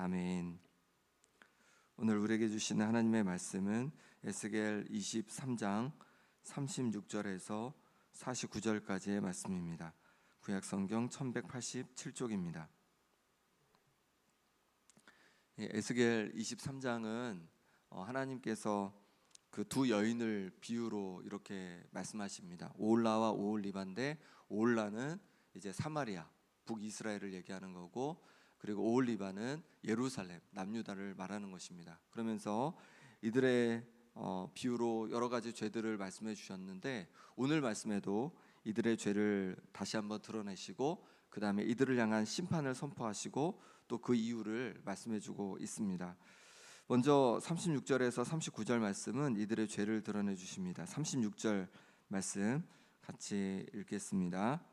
아멘. 오늘 우리에게 주시는 하나님의 말씀은 에스겔 23장 36절에서 49절까지의 말씀입니다. 구약성경 1187쪽입니다. 에스겔 23장은 하나님께서 그 두 여인을 비유로 이렇게 말씀하십니다. 오홀라와 오홀리바인데, 오홀라는 이제 사마리아 북이스라엘을 얘기하는 거고, 그리고 오홀리바는 예루살렘 남유다를 말하는 것입니다. 그러면서 이들의 비유로 여러 가지 죄들을 말씀해 주셨는데, 오늘 말씀에도 이들의 죄를 다시 한번 드러내시고 그 다음에 이들을 향한 심판을 선포하시고 또 그 이유를 말씀해 주고 있습니다. 먼저 36절에서 39절 말씀은 이들의 죄를 드러내 주십니다. 36절 말씀 같이 읽겠습니다.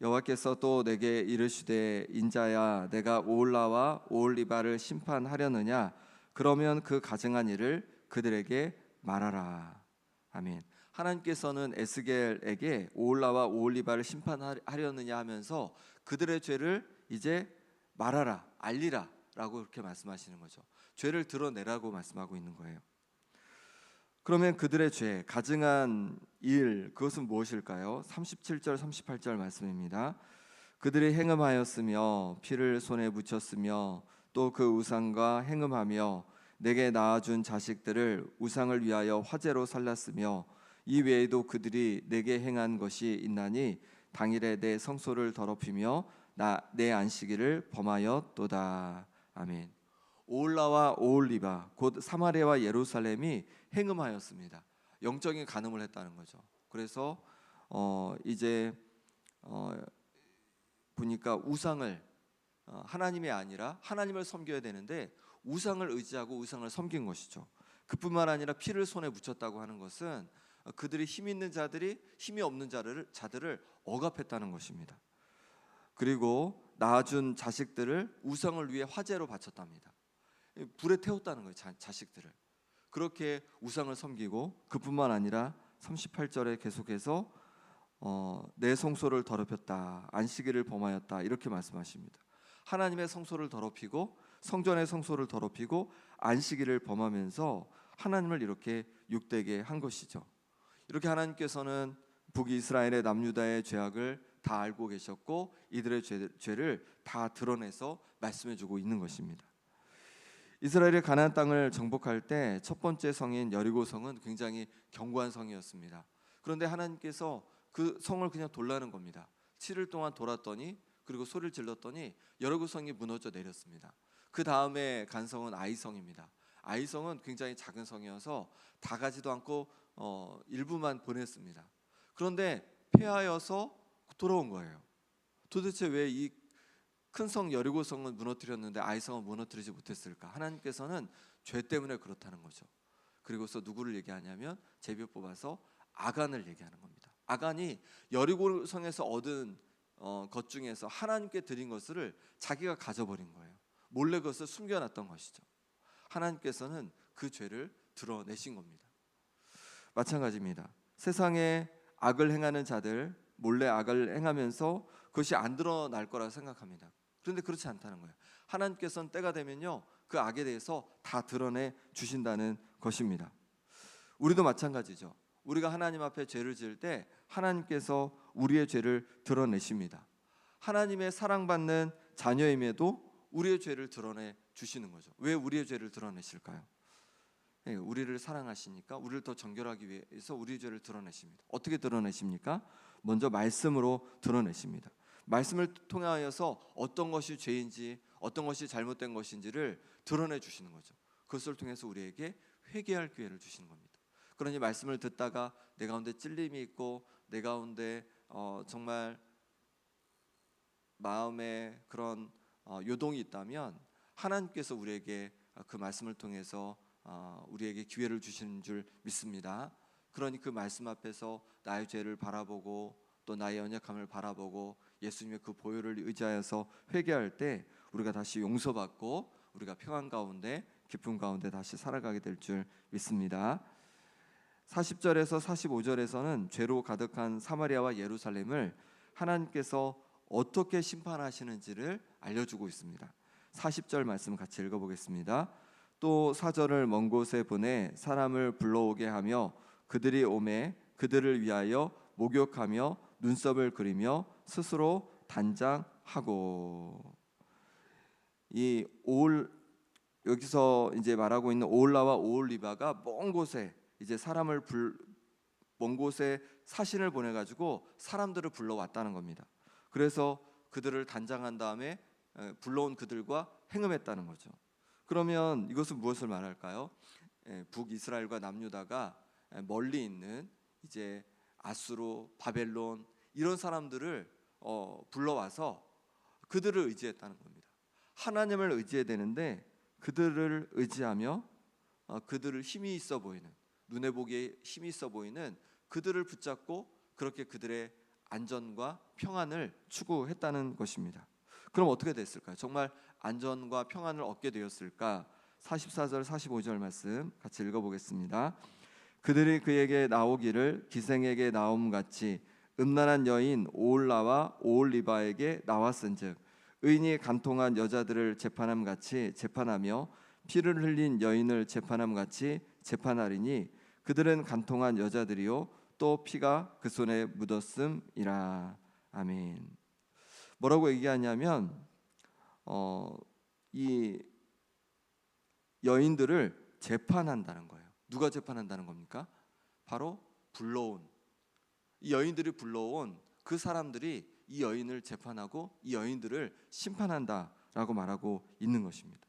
여호와께서 또 내게 이르시되, 인자야, 내가 오홀라와 오홀리바를 심판하려느냐? 그러면 그 가증한 일을 그들에게 말하라. 아멘. 하나님께서는 에스겔에게 오홀라와 오홀리바를 심판하려느냐 하면서 그들의 죄를 이제 말하라, 알리라 라고 그렇게 말씀하시는 거죠. 죄를 드러내라고 말씀하고 있는 거예요. 그러면 그들의 죄, 가증한 일, 그것은 무엇일까요? 37절 38절 말씀입니다. 그들이 행음하였으며 피를 손에 묻혔으며 또 그 우상과 행음하며 내게 낳아준 자식들을 우상을 위하여 화제로 살랐으며 이 외에도 그들이 내게 행한 것이 있나니 당일에 내 성소를 더럽히며 내 안식일을 범하였도다. 아멘. 오홀라와 오홀리바 곧 사마리아와 예루살렘이 행음하였습니다. 영적인 간음을 했다는 거죠. 그래서 이제 보니까 우상을 하나님이 아니라 하나님을 섬겨야 되는데 우상을 의지하고 우상을 섬긴 것이죠. 그뿐만 아니라 피를 손에 묻혔다고 하는 것은 그들이 힘 있는 자들이 힘이 없는 자들을 억압했다는 것입니다. 그리고 낳아준 자식들을 우상을 위해 화제로 바쳤답니다. 불에 태웠다는 거예요. 자식들을. 그렇게 우상을 섬기고, 그뿐만 아니라 38절에 계속해서 내 성소를 더럽혔다, 안식일을 범하였다, 이렇게 말씀하십니다. 하나님의 성소를 더럽히고 성전의 성소를 더럽히고 안식일을 범하면서 하나님을 이렇게 욕되게 한 것이죠. 이렇게 하나님께서는 북이스라엘의 남유다의 죄악을 다 알고 계셨고 이들의 죄를 다 드러내서 말씀해주고 있는 것입니다. 이스라엘이 가나안 땅을 정복할 때 첫 번째 성인 여리고 성은 굉장히 견고한 성이었습니다. 그런데 하나님께서 그 성을 그냥 돌라는 겁니다. 7일 동안 돌았더니, 그리고 소리를 질렀더니 여리고 성이 무너져 내렸습니다. 그 다음에 간 성은 아이성입니다. 아이성은 굉장히 작은 성이어서 다 가지도 않고 일부만 보냈습니다. 그런데 패하여서 돌아온 거예요. 도대체 왜 이 큰 성 여리고 성은 무너뜨렸는데 아이성은 무너뜨리지 못했을까? 하나님께서는 죄 때문에 그렇다는 거죠. 그리고서 누구를 얘기하냐면 제비 뽑아서 아간을 얘기하는 겁니다. 아간이 여리고 성에서 얻은 것 중에서 하나님께 드린 것을 자기가 가져버린 거예요. 몰래 그것을 숨겨놨던 것이죠. 하나님께서는 그 죄를 드러내신 겁니다. 마찬가지입니다. 세상에 악을 행하는 자들, 몰래 악을 행하면서 그것이 안 드러날 거라고 생각합니다. 그런데 그렇지 않다는 거예요. 하나님께서는 때가 되면요, 그 악에 대해서 다 드러내 주신다는 것입니다. 우리도 마찬가지죠. 우리가 하나님 앞에 죄를 지을 때 하나님께서 우리의 죄를 드러내십니다. 하나님의 사랑받는 자녀임에도 우리의 죄를 드러내 주시는 거죠. 왜 우리의 죄를 드러내실까요? 우리를 사랑하시니까, 우리를 더 정결하기 위해서 우리의 죄를 드러내십니다. 어떻게 드러내십니까? 먼저 말씀으로 드러내십니다. 말씀을 통하여서 어떤 것이 죄인지, 어떤 것이 잘못된 것인지를 드러내 주시는 거죠. 그것을 통해서 우리에게 회개할 기회를 주시는 겁니다. 그러니 말씀을 듣다가 내 가운데 찔림이 있고 내 가운데 정말 마음에 그런 요동이 있다면 하나님께서 우리에게 그 말씀을 통해서 우리에게 기회를 주시는 줄 믿습니다. 그러니 그 말씀 앞에서 나의 죄를 바라보고 또 나의 연약함을 바라보고 예수님의 그 보혈을 의지하여서 회개할 때 우리가 다시 용서받고 우리가 평안 가운데, 기쁨 가운데 다시 살아가게 될 줄 믿습니다. 40절에서 45절에서는 죄로 가득한 사마리아와 예루살렘을 하나님께서 어떻게 심판하시는지를 알려주고 있습니다. 40절 말씀 같이 읽어보겠습니다. 또 사절을 먼 곳에 보내 사람을 불러오게 하며 그들이 오매 그들을 위하여 목욕하며 눈썹을 그리며 스스로 단장하고. 이 여기서 이제 말하고 있는 오홀라와 오홀리바가 먼 곳에 이제 먼 곳에 사신을 보내 가지고 사람들을 불러왔다는 겁니다. 그래서 그들을 단장한 다음에 불러온 그들과 행음했다는 거죠. 그러면 이것은 무엇을 말할까요? 북이스라엘과 남유다가 멀리 있는 이제 아수르, 바벨론 이런 사람들을 불러와서 그들을 의지했다는 겁니다. 하나님을 의지해야 되는데 그들을 의지하며 그들을 힘이 있어 보이는, 눈에 보기에 힘이 있어 보이는 그들을 붙잡고 그렇게 그들의 안전과 평안을 추구했다는 것입니다. 그럼 어떻게 됐을까요? 정말 안전과 평안을 얻게 되었을까? 44절 45절 말씀 같이 읽어보겠습니다. 그들이 그에게 나오기를 기생에게 나옴같이 음란한 여인 오홀라와 오홀리바에게 나왔은즉 의인이 간통한 여자들을 재판함같이 재판하며 피를 흘린 여인을 재판함같이 재판하리니 그들은 간통한 여자들이요 또 피가 그 손에 묻었음이라. 아멘. 뭐라고 얘기하냐면 이 여인들을 재판한다는 거예요. 누가 재판한다는 겁니까? 바로 이 여인들이 불러온 그 사람들이 이 여인을 재판하고 이 여인들을 심판한다라고 말하고 있는 것입니다.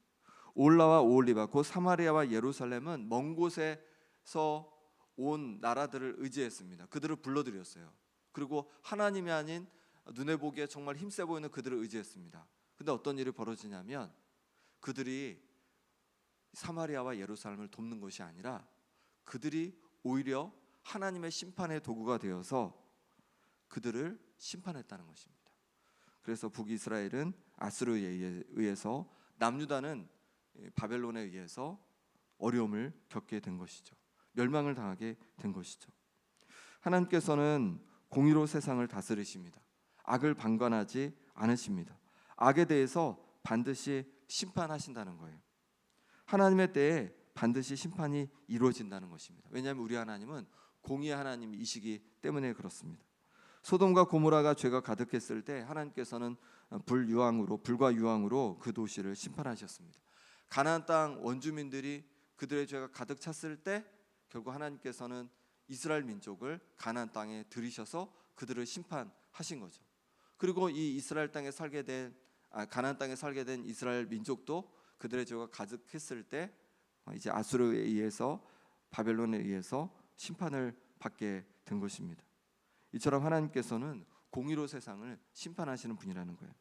오홀라와 오홀리바 곧 사마리아와 예루살렘은 먼 곳에서 온 나라들을 의지했습니다. 그들을 불러들였어요. 그리고 하나님이 아닌 눈에 보기에 정말 힘세 보이는 그들을 의지했습니다. 근데 어떤 일이 벌어지냐면 그들이 사마리아와 예루살렘을 돕는 것이 아니라 그들이 오히려 하나님의 심판의 도구가 되어서 그들을 심판했다는 것입니다. 그래서 북이스라엘은 아수르에 의해서, 남유다는 바벨론에 의해서 어려움을 겪게 된 것이죠. 멸망을 당하게 된 것이죠. 하나님께서는 공의로 세상을 다스리십니다. 악을 방관하지 않으십니다. 악에 대해서 반드시 심판하신다는 거예요. 하나님의 때에 반드시 심판이 이루어진다는 것입니다. 왜냐하면 우리 하나님은 공의의 하나님이시기 때문에 그렇습니다. 소돔과 고모라가 죄가 가득했을 때 하나님께서는 불과 유황으로 그 도시를 심판하셨습니다. 가나안 땅 원주민들이 그들의 죄가 가득 찼을 때 결국 하나님께서는 이스라엘 민족을 가나안 땅에 들이셔서 그들을 심판하신 거죠. 그리고 이 이스라엘 땅에 가나안 땅에 살게 된 이스라엘 민족도 그들의 죄가 가득했을 때 이제 아수르에 의해서, 바벨론에 의해서 심판을 받게 된 것입니다. 이처럼 하나님께서는 공의로 세상을 심판하시는 분이라는 거예요.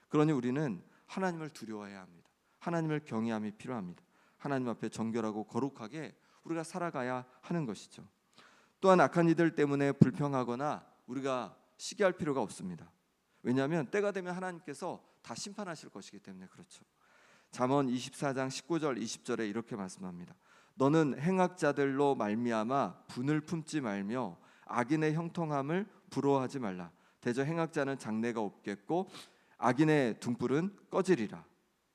그러니 우리는 하나님을 두려워해야 합니다. 하나님을 경외함이 필요합니다. 하나님 앞에 정결하고 거룩하게 우리가 살아가야 하는 것이죠. 또한 악한 이들 때문에 불평하거나 우리가 시기할 필요가 없습니다. 왜냐하면 때가 되면 하나님께서 다 심판하실 것이기 때문에 그렇죠. 잠언 24장 19절 20절에 이렇게 말씀합니다. 너는 행악자들로 말미암아 분을 품지 말며 악인의 형통함을 부러워하지 말라. 대저 행악자는 장래가 없겠고 악인의 등불은 꺼지리라.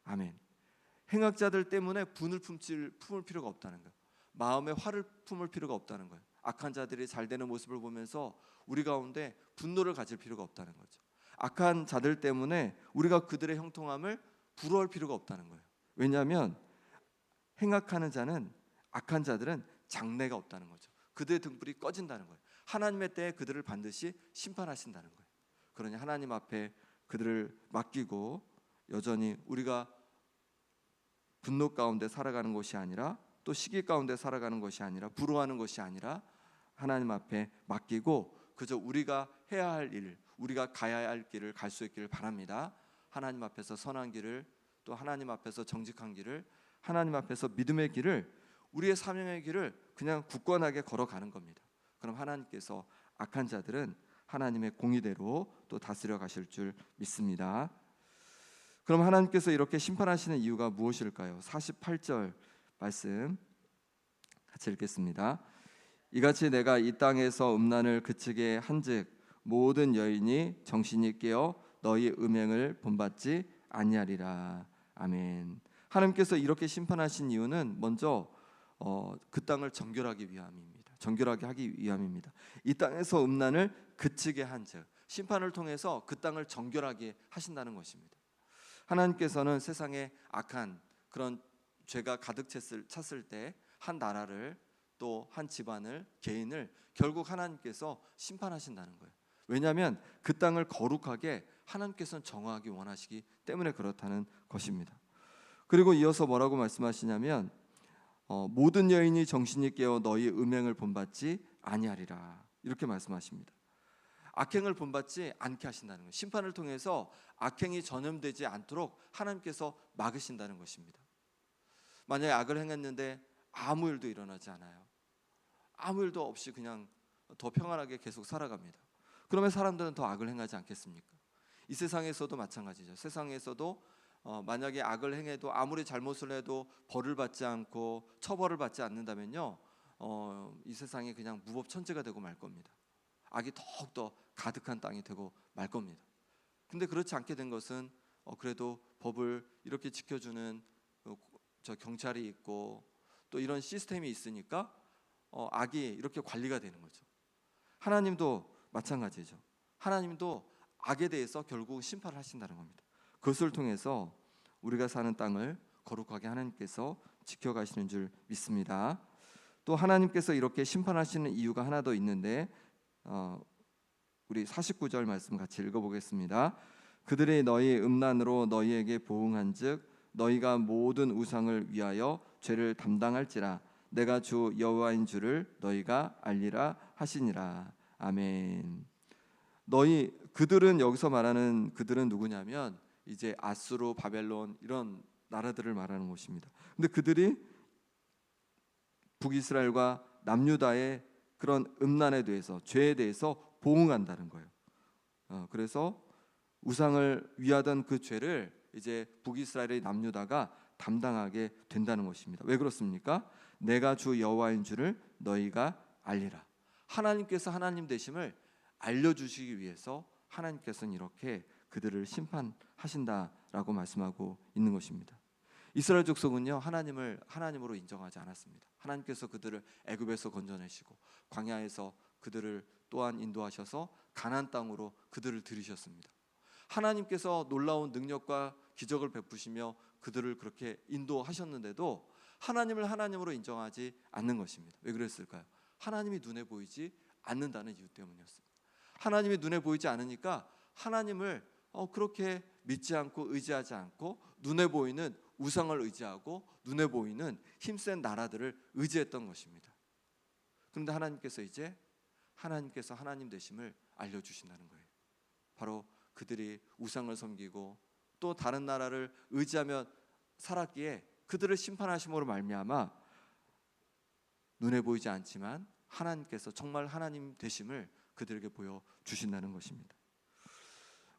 아멘. 행악자들 때문에 분을 품을 필요가 없다는 거예요. 마음에 화를 품을 필요가 없다는 거예요. 악한 자들이 잘 되는 모습을 보면서 우리 가운데 분노를 가질 필요가 없다는 거죠. 악한 자들 때문에 우리가 그들의 형통함을 부러워할 필요가 없다는 거예요. 왜냐하면 행악하는 자는, 악한 자들은 장래가 없다는 거죠. 그들의 등불이 꺼진다는 거예요. 하나님의 때에 그들을 반드시 심판하신다는 거예요. 그러니 하나님 앞에 그들을 맡기고 여전히 우리가 분노 가운데 살아가는 것이 아니라, 또 시기 가운데 살아가는 것이 아니라, 부러워하는 것이 아니라 하나님 앞에 맡기고 그저 우리가 해야 할 일, 우리가 가야 할 길을 갈 수 있기를 바랍니다. 하나님 앞에서 선한 길을, 또 하나님 앞에서 정직한 길을, 하나님 앞에서 믿음의 길을, 우리의 사명의 길을 그냥 굳건하게 걸어가는 겁니다. 그럼 하나님께서 악한 자들은 하나님의 공의대로 또 다스려 가실 줄 믿습니다. 그럼 하나님께서 이렇게 심판하시는 이유가 무엇일까요? 48절 말씀 같이 읽겠습니다. 이같이 내가 이 땅에서 음란을 그치게 한즉 모든 여인이 정신이 깨어 너희 음행을 본받지 아니하리라. 아멘. 하나님께서 이렇게 심판하신 이유는 먼저 그 땅을 정결하기 위함입니다. 정결하게 하기 위함입니다. 이 땅에서 음란을 그치게 한즉 심판을 통해서 그 땅을 정결하게 하신다는 것입니다. 하나님께서는 세상에 악한 그런 죄가 가득 찼을 때 한 나라를 또 한 집안을 개인을 결국 하나님께서 심판하신다는 거예요. 왜냐하면 그 땅을 거룩하게 하나님께서는 정화하기 원하시기 때문에 그렇다는 것입니다. 그리고 이어서 뭐라고 말씀하시냐면 모든 여인이 정신이 깨어 너희 음행을 본받지 아니하리라 이렇게 말씀하십니다. 악행을 본받지 않게 하신다는 거예요. 심판을 통해서 악행이 전염되지 않도록 하나님께서 막으신다는 것입니다. 만약에 악을 행했는데 아무 일도 일어나지 않아요. 아무 일도 없이 그냥 더 평안하게 계속 살아갑니다. 그러면 사람들은 더 악을 행하지 않겠습니까? 이 세상에서도 마찬가지죠. 세상에서도 만약에 악을 행해도 아무리 잘못을 해도 벌을 받지 않고 처벌을 받지 않는다면요, 이 세상이 그냥 무법천지가 되고 말 겁니다. 악이 더욱더 가득한 땅이 되고 말 겁니다. 근데 그렇지 않게 된 것은 그래도 법을 이렇게 지켜주는 저 경찰이 있고 또 이런 시스템이 있으니까 악이 이렇게 관리가 되는 거죠. 하나님도 마찬가지죠. 하나님도 악에 대해서 결국 심판을 하신다는 겁니다. 그것을 통해서 우리가 사는 땅을 거룩하게 하나님께서 지켜가시는 줄 믿습니다. 또 하나님께서 이렇게 심판하시는 이유가 하나 더 있는데 우리 49절 말씀 같이 읽어보겠습니다. 그들이 너희 음란으로 너희에게 보응한즉 너희가 모든 우상을 위하여 죄를 담당할지라 내가 주 여호와인 줄을 너희가 알리라 하시니라. 아멘. 그들은 여기서 말하는 그들은 누구냐면 이제 아수르, 바벨론 이런 나라들을 말하는 것입니다. 근데 그들이 북이스라엘과 남유다의 그런 음란에 대해서 죄에 대해서 보응한다는 거예요. 그래서 우상을 위하던 그 죄를 이제 북이스라엘의 남유다가 담당하게 된다는 것입니다. 왜 그렇습니까? 내가 주 여호와인 줄을 너희가 알리라. 하나님께서 하나님 되심을 알려주시기 위해서 하나님께서는 이렇게 그들을 심판하신다라고 말씀하고 있는 것입니다. 이스라엘 족속은요 하나님으로 인정하지 않았습니다. 하나님께서 그들을 애굽에서 건져내시고 광야에서 그들을 또한 인도하셔서 가나안 땅으로 그들을 들이셨습니다. 하나님께서 놀라운 능력과 기적을 베푸시며 그들을 그렇게 인도하셨는데도 하나님을 하나님으로 인정하지 않는 것입니다. 왜 그랬을까요? 하나님이 눈에 보이지 않는다는 이유 때문이었습니다. 하나님이 눈에 보이지 않으니까 하나님을 그렇게 믿지 않고 의지하지 않고 눈에 보이는 우상을 의지하고 눈에 보이는 힘센 나라들을 의지했던 것입니다. 그런데 하나님께서 하나님 되심을 알려주신다는 거예요. 바로 그들이 우상을 섬기고 또 다른 나라를 의지하며 살았기에 그들을 심판하심으로 말미암아 눈에 보이지 않지만 하나님께서 정말 하나님 되심을 그들에게 보여주신다는 것입니다.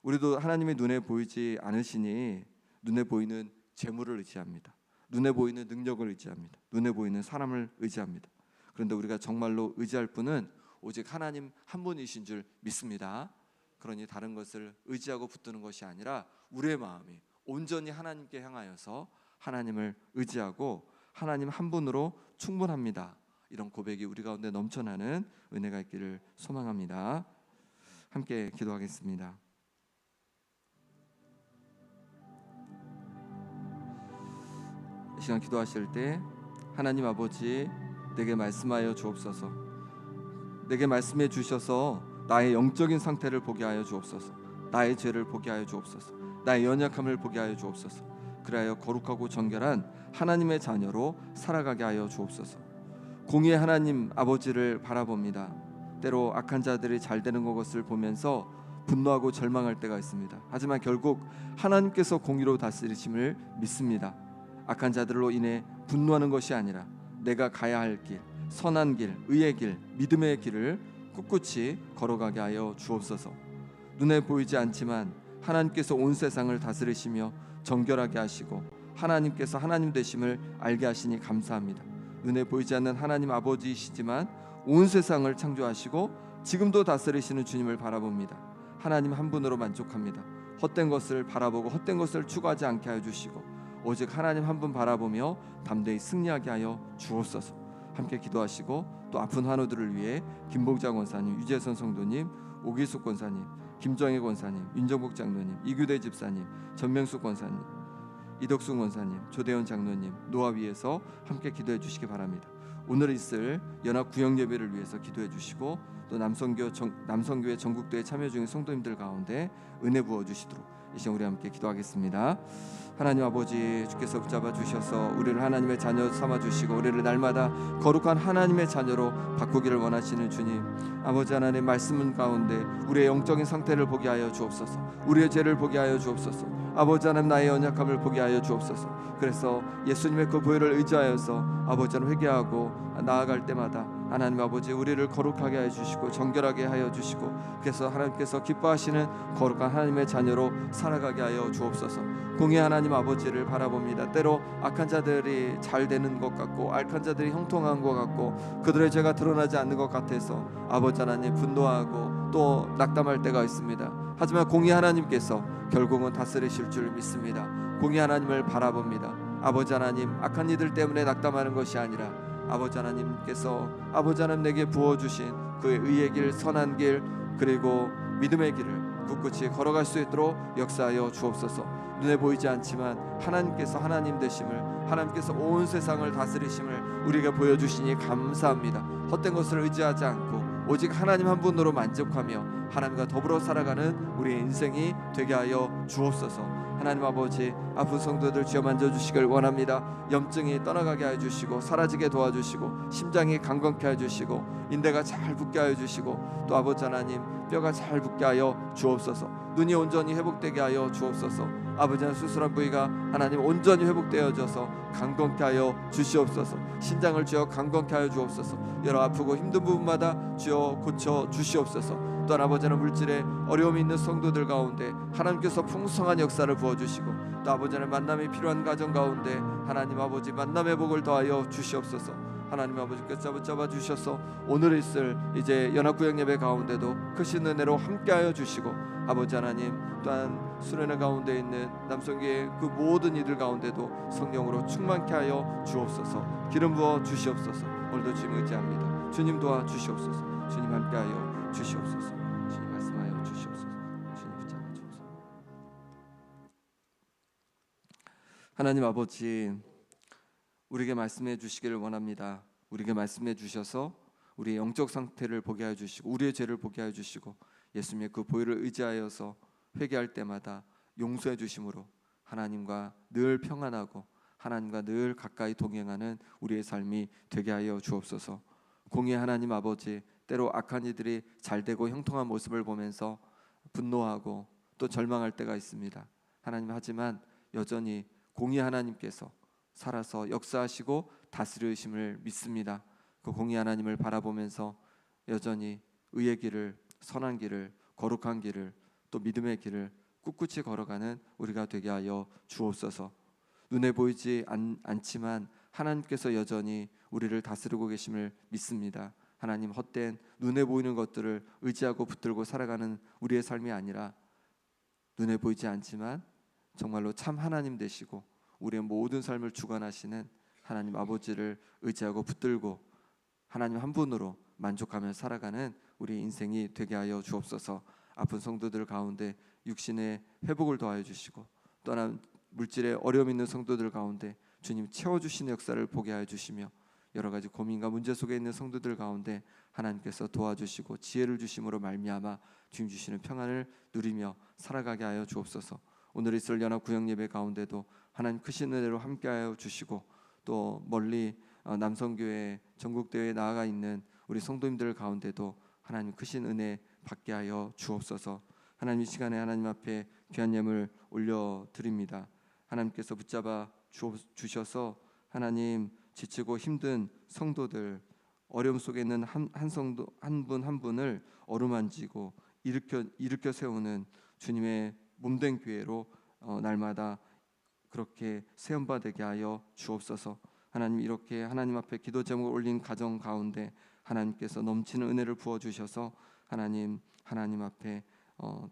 우리도 하나님의 눈에 보이지 않으시니 눈에 보이는 재물을 의지합니다. 눈에 보이는 능력을 의지합니다. 눈에 보이는 사람을 의지합니다. 그런데 우리가 정말로 의지할 분은 오직 하나님 한 분이신 줄 믿습니다. 그러니 다른 것을 의지하고 붙드는 것이 아니라 우리의 마음이 온전히 하나님께 향하여서 하나님을 의지하고 하나님 한 분으로 충분합니다. 이런 고백이 우리 가운데 넘쳐나는 은혜가 있기를 소망합니다. 함께 기도하겠습니다. 이 시간 기도하실 때 하나님 아버지 내게 말씀하여 주옵소서. 내게 말씀해 주셔서 나의 영적인 상태를 보게 하여 주옵소서. 나의 죄를 보게 하여 주옵소서. 나의 연약함을 보게 하여 주옵소서. 그리하여 거룩하고 정결한 하나님의 자녀로 살아가게 하여 주옵소서. 공의의 하나님 아버지를 바라봅니다. 때로 악한 자들이 잘 되는 것을 보면서 분노하고 절망할 때가 있습니다. 하지만 결국 하나님께서 공의로 다스리심을 믿습니다. 악한 자들로 인해 분노하는 것이 아니라 내가 가야 할 길, 선한 길, 의의 길, 믿음의 길을 꿋꿋이 걸어가게 하여 주옵소서. 눈에 보이지 않지만 하나님께서 온 세상을 다스리시며 정결하게 하시고 하나님께서 하나님 되심을 알게 하시니 감사합니다. 눈에 보이지 않는 하나님 아버지이시지만 온 세상을 창조하시고 지금도 다스리시는 주님을 바라봅니다. 하나님 한 분으로 만족합니다. 헛된 것을 바라보고 헛된 것을 추구하지 않게 하여 주시고 오직 하나님 한 분 바라보며 담대히 승리하게 하여 주옵소서. 함께 기도하시고 또 아픈 환우들을 위해 김봉자 권사님, 유재선 성도님, 오기숙 권사님, 김정혜 권사님, 윤정복 장로님, 이규대 집사님, 전명숙 권사님, 이덕순 권사님, 조대현 장로님 노아위에서 함께 기도해 주시기 바랍니다. 오늘 있을 연합 구역 예배를 위해서 기도해 주시고 또 남성교회 전국대회 참여 중인 성도님들 가운데 은혜 부어 주시도록 이 시간 우리 함께 기도하겠습니다. 하나님 아버지, 주께서 붙잡아 주셔서 우리를 하나님의 자녀 삼아 주시고 우리를 날마다 거룩한 하나님의 자녀로 바꾸기를 원하시는 주님, 아버지 하나님 말씀 가운데 우리의 영적인 상태를 보게 하여 주옵소서. 우리의 죄를 보게 하여 주옵소서. 아버지 하나님 나의 연약함을 보게 하여 주옵소서. 그래서 예수님의 그 보혈을 의지하여서 아버지 하나님 회개하고 나아갈 때마다 하나님 아버지 우리를 거룩하게 하여 주시고 정결하게 하여 주시고 그래서 하나님께서 기뻐하시는 거룩한 하나님의 자녀로 살아가게 하여 주옵소서. 공의 하나님 아버지를 바라봅니다. 때로 악한 자들이 잘 되는 것 같고 악한 자들이 형통한 것 같고 그들의 죄가 드러나지 않는 것 같아서 아버지 하나님 분노하고 또 낙담할 때가 있습니다. 하지만 공의 하나님께서 결국은 다스리실 줄 믿습니다. 공의 하나님을 바라봅니다. 아버지 하나님, 악한 이들 때문에 낙담하는 것이 아니라 아버지 하나님께서 아버지 하나님 내게 부어주신 그의 의의 길, 선한 길, 그리고 믿음의 길을 굳굳이 걸어갈 수 있도록 역사하여 주옵소서. 눈에 보이지 않지만 하나님께서 하나님 되심을, 하나님께서 온 세상을 다스리심을 우리에게 보여주시니 감사합니다. 헛된 것을 의지하지 않고 오직 하나님 한 분으로 만족하며 하나님과 더불어 살아가는 우리의 인생이 되게 하여 주옵소서. 하나님 아버지, 아픈 성도들 주여 만져주시길 원합니다. 염증이 떠나가게 해주시고 사라지게 도와주시고 심장이 강건케 해주시고 인대가 잘 붙게 하여 주시고 또 아버지 하나님 뼈가 잘 붙게 하여 주옵소서. 눈이 온전히 회복되게 하여 주옵소서. 아버지 하나님 수술한 부위가 하나님 온전히 회복되어져서 강건케 하여 주시옵소서. 신장을 주여 강건케 하여 주옵소서. 여러 아프고 힘든 부분마다 주여 고쳐 주시옵소서. 또한 아버지 하나님 물질에 어려움이 있는 성도들 가운데 하나님께서 풍성한 역사를 부어주시고 또 아버지 하나님 만남이 필요한 가정 가운데 하나님 아버지 만남의 복을 더하여 주시옵소서. 하나님 아버지께서 붙잡아 주셔서 오늘 있을 이제 연합구역 예배 가운데도 크신 은혜로 함께하여 주시고 아버지 하나님 또한 수련회 가운데 있는 남성교회 그 모든 이들 가운데도 성령으로 충만케 하여 주옵소서. 기름 부어 주시옵소서. 오늘도 주님 의지합니다. 주님 도와 주시옵소서. 주님 함께하여 주시옵소서. 주님 말씀하여 주시옵소서. 주님 붙잡아 주옵소서. 하나님 아버지, 우리에게 말씀해 주시기를 원합니다. 우리에게 말씀해 주셔서 우리의 영적 상태를 보게 하여 주시고 우리의 죄를 보게 하여 주시고 예수님의 그 보혈을 의지하여서 회개할 때마다 용서해 주심으로 하나님과 늘 평안하고 하나님과 늘 가까이 동행하는 우리의 삶이 되게 하여 주옵소서. 공의 하나님 아버지, 때로 악한 이들이 잘되고 형통한 모습을 보면서 분노하고 또 절망할 때가 있습니다. 하나님, 하지만 여전히 공의 하나님께서 살아서 역사하시고 다스리심을 믿습니다. 그 공의 하나님을 바라보면서 여전히 의의 길을, 선한 길을, 거룩한 길을, 또 믿음의 길을 꿋꿋이 걸어가는 우리가 되게 하여 주옵소서. 눈에 보이지 않지만 하나님께서 여전히 우리를 다스리고 계심을 믿습니다. 하나님, 헛된 눈에 보이는 것들을 의지하고 붙들고 살아가는 우리의 삶이 아니라 눈에 보이지 않지만 정말로 참 하나님 되시고 우리의 모든 삶을 주관하시는 하나님 아버지를 의지하고 붙들고 하나님 한 분으로 만족하며 살아가는 우리 인생이 되게 하여 주옵소서. 아픈 성도들 가운데 육신의 회복을 더하여 주시고 또한 물질에 어려움 있는 성도들 가운데 주님 채워주시는 역사를 보게 하여 주시며 여러 가지 고민과 문제 속에 있는 성도들 가운데 하나님께서 도와주시고 지혜를 주심으로 말미암아 주님 주시는 평안을 누리며 살아가게 하여 주옵소서. 오늘 있을 연합 구역 예배 가운데도 하나님 크신 은혜로 함께하여 주시고 또 멀리 남성교회 전국대회에 나아가 있는 우리 성도님들 가운데도 하나님 크신 은혜 받게 하여 주옵소서. 하나님, 이 시간에 하나님 앞에 귀한 예물 올려드립니다. 하나님께서 붙잡아 주셔서 하나님 지치고 힘든 성도들, 어려움 속에 있는 한 성도 한 분 한 분을 어루만지고 일으켜 세우는 주님의 몸된 교회로 날마다 그렇게 세움바 되게 하여 주옵소서. 하나님, 이렇게 하나님 앞에 기도 제목을 올린 가정 가운데 하나님께서 넘치는 은혜를 부어 주셔서 하나님 앞에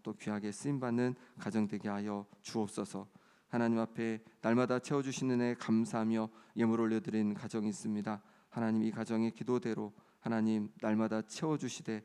또 귀하게 쓰임 받는 가정 되게 하여 주옵소서. 하나님 앞에 날마다 채워주시는 애 감사하며 예물 올려드린 가정이 있습니다. 하나님 이 가정의 기도대로 하나님 날마다 채워주시되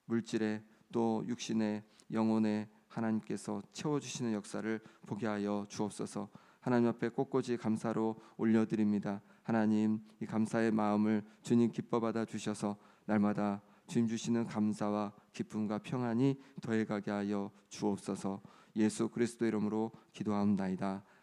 물질에 또 육신의 영혼에 하나님께서 채워주시는 역사를 보게 하여 주옵소서. 하나님 앞에 꽃꽂이 감사로 올려드립니다. 하나님 이 감사의 마음을 주님 기뻐 받아 주셔서 날마다 주님 주시는 감사와 기쁨과 평안이 더해가게 하여 주옵소서. 예수 그리스도 이름으로 기도하옵나이다.